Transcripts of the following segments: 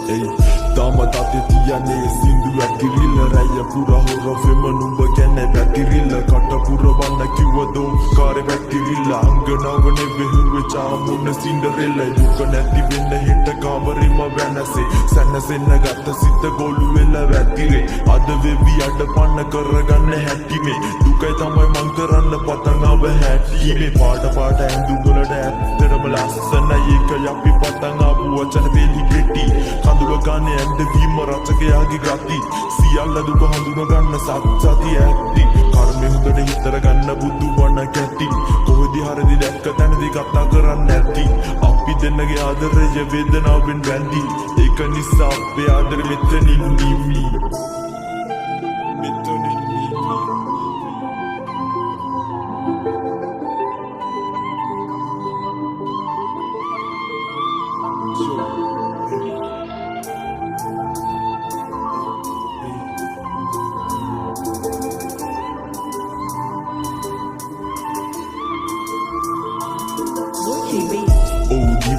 Dama tate tiyane sindu akirilla raya pura hora fema numba kenne batirilla katta pura wanna kiwa dom kare batirilla anganavane behuwe chaamuna cinderella duka නැති වෙන්න හිට කාමරෙම වෙනසේ සැනසෙන්න ගත්ත සිත ගොළු වෙලා වැතිරේ අද වෙවි අඩපන්න කරගන්න හැටිමේ දුකයි තමයි මං කරන්න පතන් ආව හැටිමේ පාට පාට ඇඳුම්වලට ඇත්තරම ලස්සනයි ඒක යපි පතන් ආපු වචන දෙලි කෙටි කඳුල ගන්න ඇඳවීම රචකයාගේ ගති සියල්ල දුක හඳුන ගන්න සත්‍යති ඇති කර්මෙ හොඳට හිතර ගන්න බුදු වණ කැටි කොහෙදි හරිදි දැක්ක තැනදී කතා කරන්න නැති අපි දෙන්නගේ ආදරය වේදනාවෙන් වැඳි ඒක නිසා අපේ ආදරෙ මෙතනින් නිවි මෙතනින්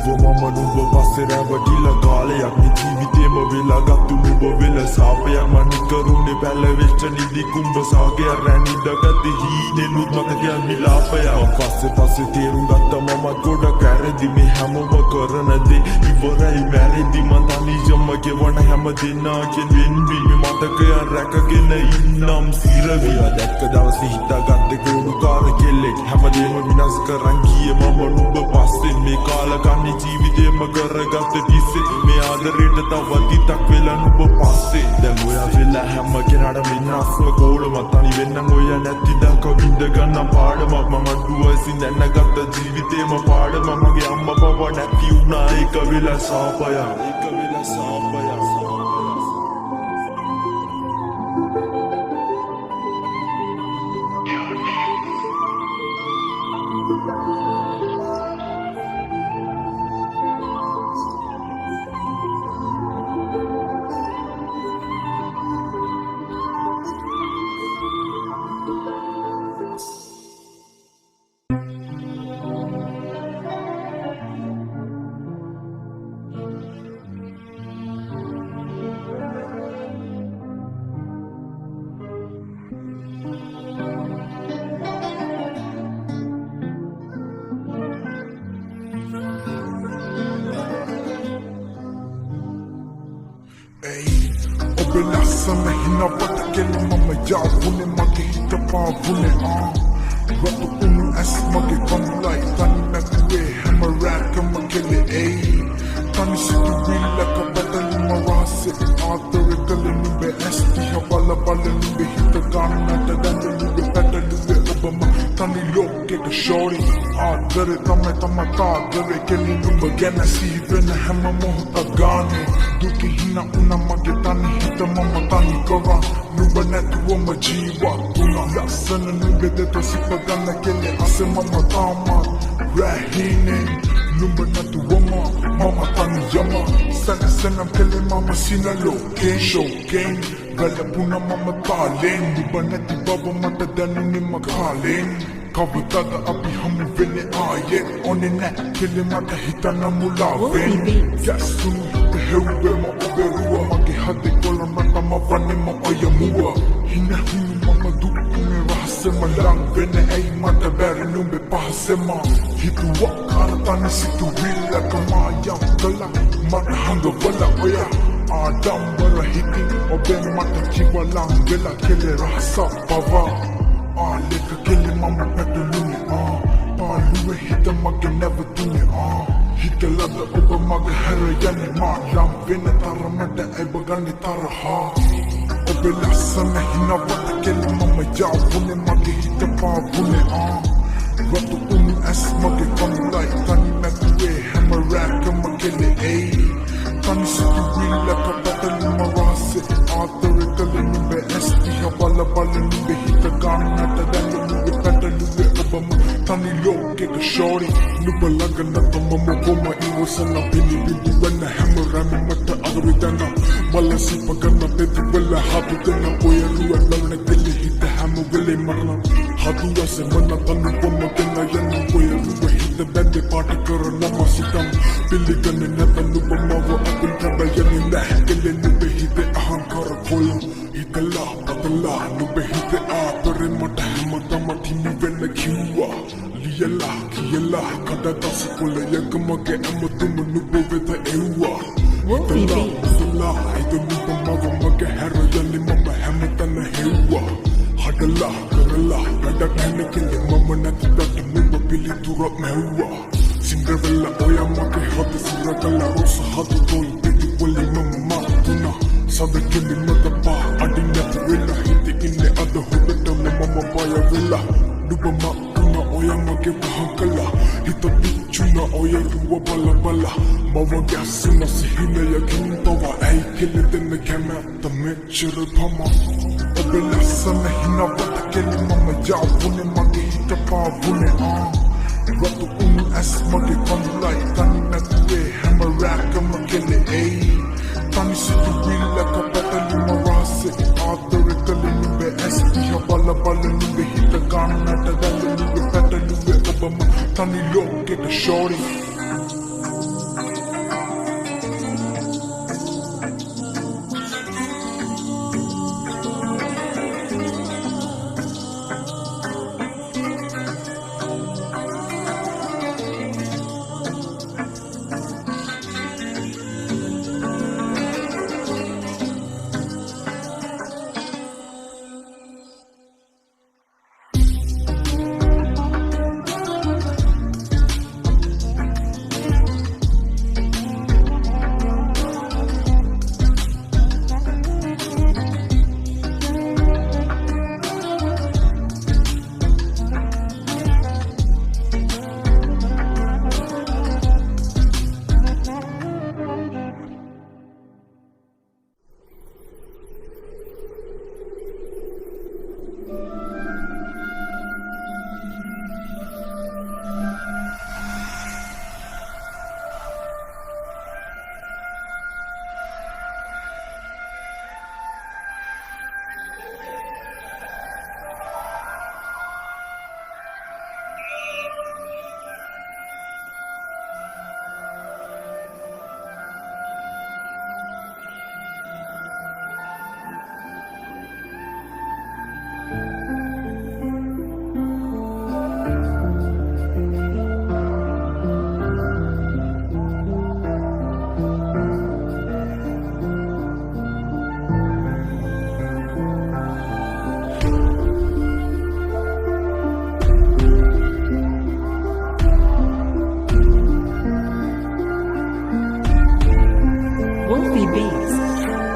Mama nuba passe රැවටිලා කාලයක් මේ ජීවිතේම වෙලා ගත්තු නුඹ වෙල සාපයක් මන් කරුනේ බැල වෙච්ච නිදි කුඹ සාගය රැණිදගති හීනෙනුත් මතකයන් විලාපය පස්සේ තේරුම් ගත්ත මම ගොඩ කැරදි මේ හැමෝම කරන දේ ඉවරයි මැරෙදි මන් තනියම ගෙවන හැම දිනකින් වෙන්වි මේ මතකයන් රැකගෙන ඉන්නම් සිරවිය දැක්ක දවසේ හිතාගත්තේ ගොඩු කාර කෙල්ලෙක් හැමදේම විනාශ කරන් ගියේ මම නුඹ පස්සේ මේ කාලකන්ණි ජීවිතේම කරගත්ත තිස්සේ මේ ආදරේට තව තිතක් වෙලා නුඹ පස්සේ දැන් ඔයා වෙලා හැම කෙනාට විනාශව ගෝලම තනි වෙන්නම් ඔය නැති දක විඳ ගන්න පාඩමක් මම දුවසින් දැනගත්ත ජීවිතේම පාඩම මගේ අම්මා පව නැති වුණා ඒක වෙලා සාපය Belasana hinapata kele mama yawune mage hita pavune Ratu unu as mage kamulai Tani nakuwe hamaraka makele Tani situ wila kabadali marase Aadare kale nube esti Habala bala nube hita gana Tadanda nube peta nube obama Tani loke ka shori Aadare tame taadare kele nube gana Sivena hama mohta gane Duki hina una mage tani hita mama tani kara Nuba netu oma jiwa tuna Lasana nube deto sipagana kele ase mama tama Rahine Nuba netu oma mama tani yama Sana kele mama sina location game Gala puna mama talen Nuba neti baba mata danu ni makalen Kavutada api hamu vene ayet One net kele mata hita na mulaven Yasunu Hewe ma uberua mage hade kola mata mavane ma oyamua Hina hunu mama duku me rahase ma lang vene ay mata bere numbe pahase ma Hitu wakara tani situ wila kama yam gala Mata hanga wala oya Adam bara hiti obe mata kiwa lang vela kele rahasa pava Leka kele mama petu luni Paluwe hita mage never tuni Hita lada oba mage hera yani ma Lam vene tara mada ay bagani tara ha Obe lasana hina wata kele mama yawune mage hita pavune Ratu unu as mage kamulai Tani nakuwe hamaraka makele Tani situ wila kabadali marase Aadare kale nube esti Habala bala nube hita gana Tadanda nube peta nube obama Tani loke ka shori Nuba laga na tamamo goma Iwasana pini bindu wana Hamarami mata agridana Wala sipagana bedi wala habidana Oya ruwa launa kele hita hamu vile marna හදුවසේ මනතනු පොමගෙන යන ඔයරුව හිත බැඳේ පාට කරන මසිතම් පිළිගන්නේ නැත නුඹ මව අතින් තබයන්නේ නැහැ කෙලෙ නුඹ හිතේ අහංකාර කොළ හිතලා පතලා නුඹ හිතේ ආපරේ මට හැමතම තිමි වෙන්න කිව්වා ලියලා කියලා කඩදාසි කොළයක මගේ අමතුම නුඹ වෙත එව්වා හිතලා හිත නුඹ මව මගේ හැරයන්නේ මම හැමතැන හෙව්වා හදලා කරලා වැඩක් නැන කෙලෙ මම නැතිවට නුඹ පිළිතුරක් මැව්වා සින්ඩරෙල්ලා ඔයා මගේ හද සිරකලා රොස හද තොල් පිටි පොලි මම මාතුනා සබකෙලි මතපා අඩින් නැති වෙලා හිතේ ඉන්නේ අද හොදටම මම බය වෙලා නුඹ මාතුනා ඔයා මගේ වහකලා හිත පිච්චුනා ඔයා රුව බල බල මව ගැස්සුන සිහිනයකින් තව ඇයි කෙලෙ දෙන්න කැමැත්ත මෙච්චර පමා ඔබ ලස්සන හිනවට කෙලි මම යාවුනේ මගේ හිත පාවුනේ රතු උණු ඇස් මගේ කඳුලයි තනි නැතුවේ හැම රැකම කෙලෙ එයි තනි සිතුවිල්ලක පැටලි මරාසේ ආදරේ කලේ නුඹේ ඇස් දිහා බල බල නුඹේ හිත ගන්නට දැල්ල නුඹේ පැටලුවේ ඔබම තනි ලෝකෙට ෂෝරි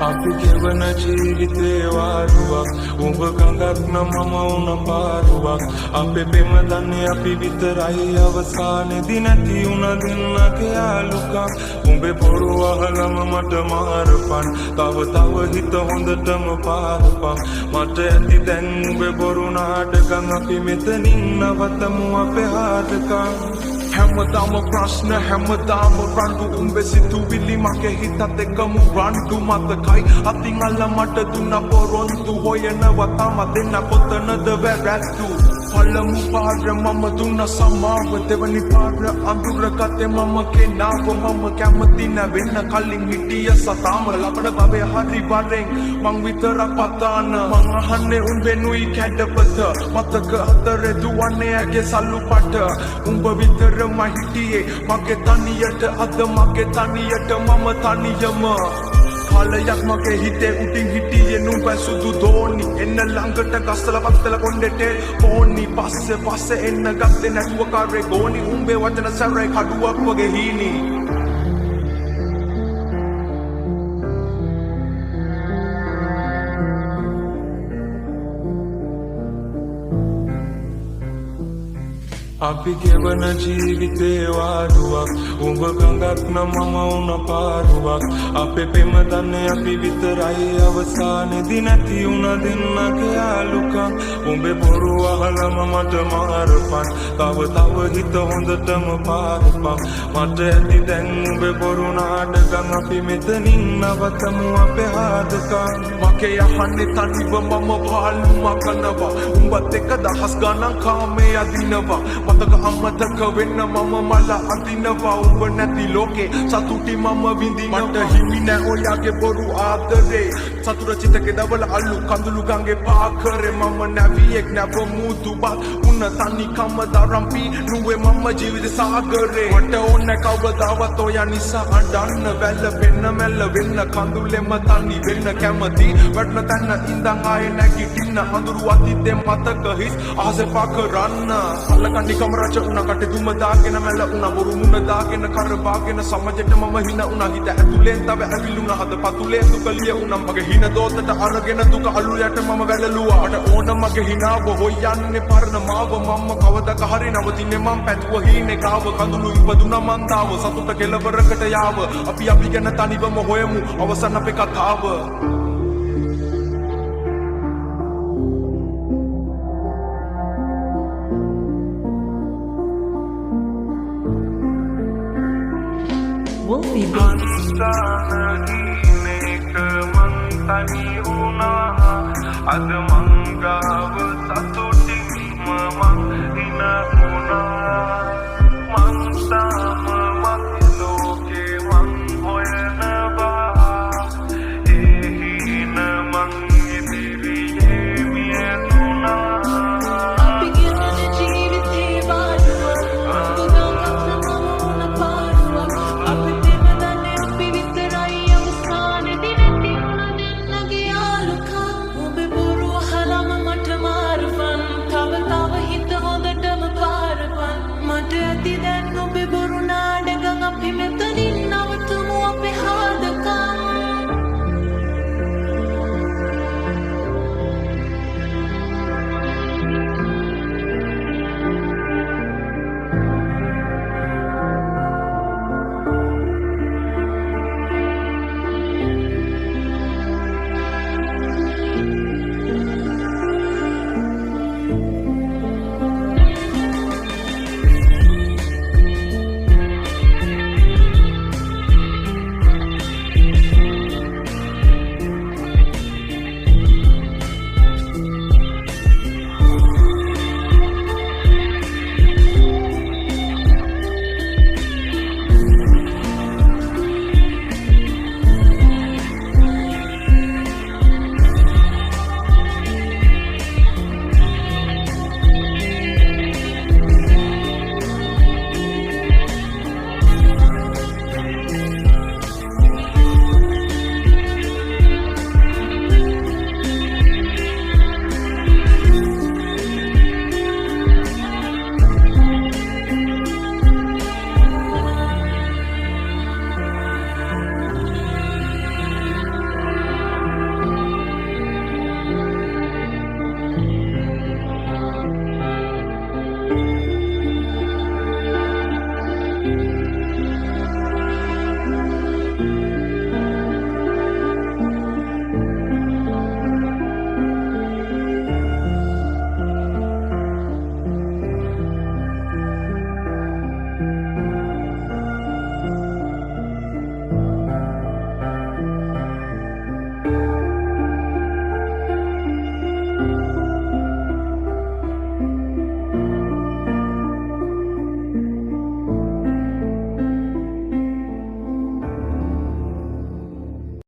අපි ගෙවන ජීවිතේ වාරුවක් උඹ ගඟක් නම් මම උන පාරුවක් අපේ පෙම දන්නේ අපි විතරයි අවසානේදී නැති උන දෙන්නගේ ආලුකම් උඹේ පොරු අහලම මට මාරපන් තව හිත හොඳටම පාරපන් මට ඇති දැන් උඹේ බොරු නාටකම් අපි මෙතනින් නවතමු අපේ හාටකම් හැමදාම ප්‍රශ්න හැමදාම රණ්ඩු උඹේ සිතුවිලි මගේ හිතත් එක්කම රණ්ඩු මතකයි අතින් අල්ල මට දුන්න පොරොන්දු හොයනවා තම දෙන්න කොතනද වැරැද්දු පළමු පාර මම දුන්න සමාව දෙවනි පාර අඳුර ගත්තේ මම කෙනාව මම කැමති නැවෙන්න කලින් හිටිය සතාම ලබන බවේ හරි වරෙන් මං විතරක් පතාන මං අහන්නේ උඹෙනුයි කැඩපත මතක අතරේ දුවන්නේ ඇගේ සල්ලු පට උඹ විතරම හිටියේ මගේ තනියට අද මගේ තනියට මම තනියම කාලයක් මගේ හිතේ උඩින් හිටියේ නුඹ සුදු දෝනි එන්න ළඟට ගස්සලා පත්තල කොණ්ඩෙට පොන්නි පස්සේ එන්න ගත්තේ නැතුව කාරේ ගෝනි උඹේ වචන සැරේ කඩුවක් වගේ හීනි අපි ගෙවන ජීවිතේ වාරුවක් උඹ ගඟක් නම් මම උන පාරුවක් අපේ පෙම දන්නේ අපි විතරයි අවසානේදී නැති උන දෙන්නගේ යාළුකම් උඹේ බොරු අහලම මට මාරපන් තව හිත හොඳටම පාරපන් මට ඇති දැන් උඹේ බොරු නාඩගම් අපි මෙතනින් නවතමු අපේ හාදකම් මගේ යහන්නේ තනිව මම පාළුම කනවා උඹත් එක දහස් ගණන් කාමේ අදිනවා මතක අමතක වෙන්න මම මල අදිනවා උඹ නැති ලෝකේ සතුටි මම විඳිනවා මට හිමි නෑ ඔයාගේ බොරු ආදරේ සතුර චිතකේ දවල අල්ලු කඳුළු ගංගේ පාකරේ මම නැවියෙක් නැව මුතුබත් උන්න තනි කම දරම්පි නුවේ මම ජීවිත සාගරේ මට ඕන කවදාවත් ඔයා නිසා අඬන්න වැල්ල පෙන්න මැල්ල වෙන්න කඳුලෙම තනි වෙන්න කැමති වටන තැන්න ඉඳන් ආයේ නැගිටින්න අඳුරු අතීතේ මතක හිස් ආසෙ පාකරන්න අල්ලකණ්ඩි කමරච උන කට දුම දාගෙන මැල්ල උන බොරු මුණ දාගෙන කරපාගෙන සමජෙට මම හින උන හිත ඇතුලෙන් තව ඇවිලුණ හද පතුලේ දුකලිය උන මගේ හින දෝතට අරගෙන දුක අලු යට මම වැළලුවා මට ඕන මගේ හිනාව හොයන්නේ පරණ මාව මම කවදක හරි නවතින්නේ මම පැතුව හීනේ කාව කඳුළු ඉපදුනා මන්තාව සතුට කෙලවරකට යාව අපි ගැන තනිවම හොයමු අවසන් අපේ කතාව Wolfie අද මංගාව සතුට